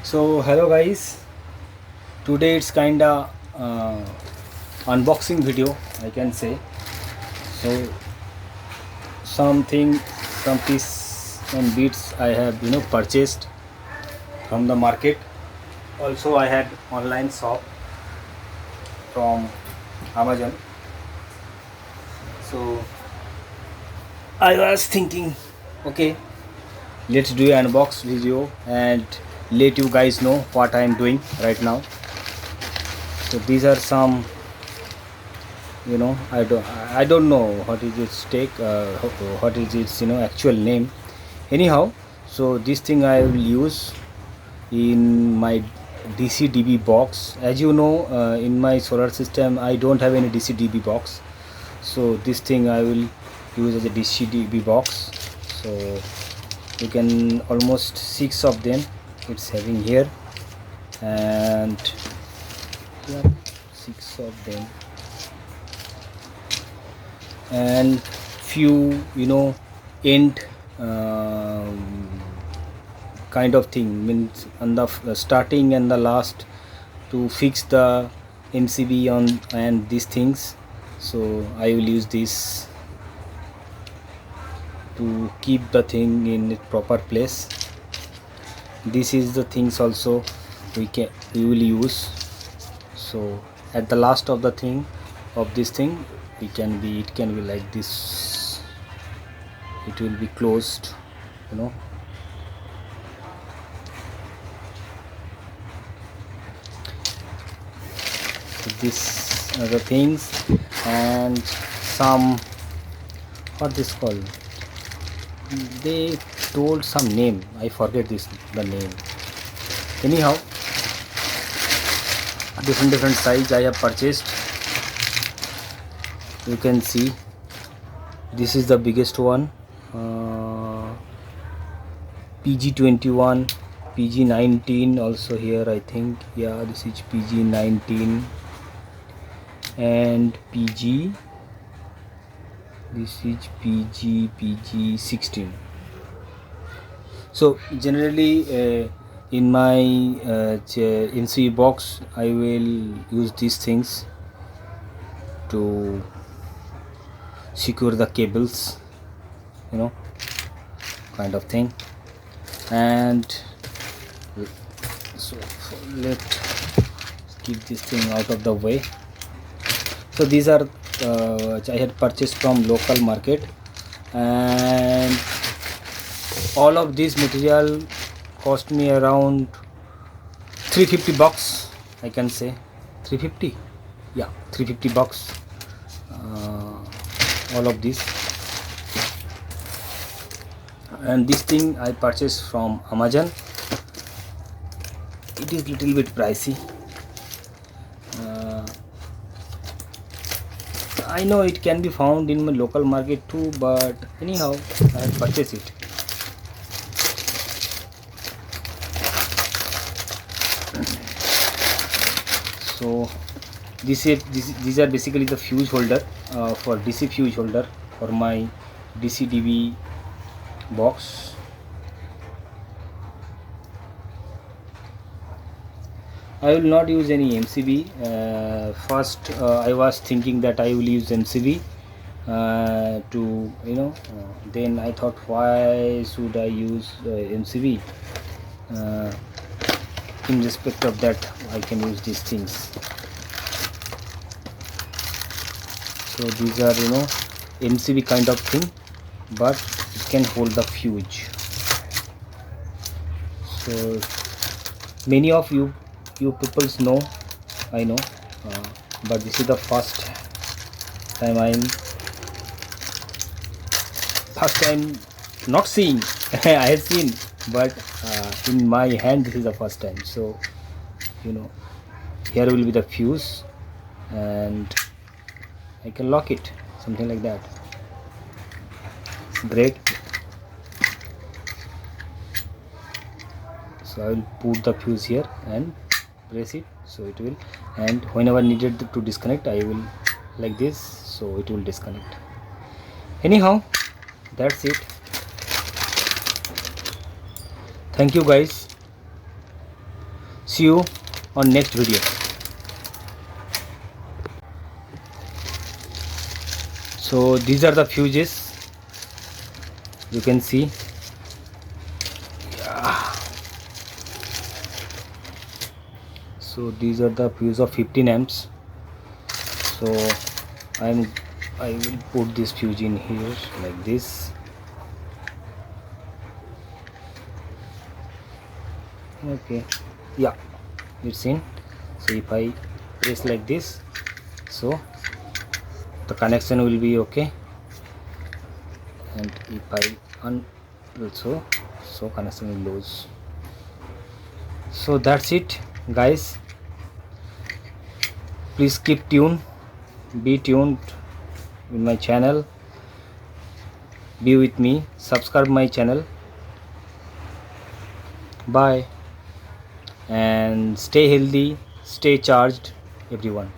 So hello guys, today it's kinda unboxing video I can say. So something, some piece and bits I have purchased from the market. Also I had online shop from Amazon. So I was thinking, okay, let's do an unbox video and let you guys know what I am doing right now. So these are some, I don't know what is its take, what is its actual name. Anyhow, so this thing I will use in my DC-DB box. As you know, in my solar system I don't have any DC-DB box, so this thing I will use as a DC-DB box. So you can almost 6 of them it's having here, and yeah, 6 of them, and few end kind of thing, means on the starting and the last to fix the MCB on and these things. So I will use this to keep the thing in its proper place. This is the things also we will use. So at the last of the thing of this thing, it can be like this, it will be closed, you know this are the things. And some, what this called, they told some name, I forget the name. Anyhow, different size I have purchased. You can see this is the biggest one, PG21, PG19 also here, I think. Yeah, this is PG19 and this is PG16. So generally, in my MCB box I will use these things to secure the cables, kind of thing. And so let's keep this thing out of the way. So these are which I had purchased from local market, and all of this material cost me around 350 bucks, I can say. 350, yeah, 350 bucks, all of this. And this thing I purchased from Amazon. It is little bit pricey. I know it can be found in my local market too, but anyhow I purchased it. So these are basically the fuse holder, for DC fuse holder for my DC-DB box. I will not use any MCB. First I was thinking that I will use MCB to then I thought, why should I use MCB? In respect of that, I can use these things. So these are MCB kind of thing, but it can hold the fuse. So many of you peoples know, I know, but this is the first time not seeing. I have seen, but in my hand this is the first time. So here will be the fuse, and I can lock it, something like that. It's great. So I will put the fuse here and press it, so it will, and whenever needed to disconnect, I will like this, so it will disconnect. Anyhow, that's it. Thank you guys. See you on next video. So these are the fuses, you can see. So these are the fuse of 15 amps. So I will put this fuse in here like this. Okay, yeah, it's in. So if I press like this, so the connection will be okay, and if I also, so connection will lose. So that's it, guys. Please keep tuned, be tuned in my channel, be with me, subscribe my channel. Bye, and stay healthy, stay charged, everyone.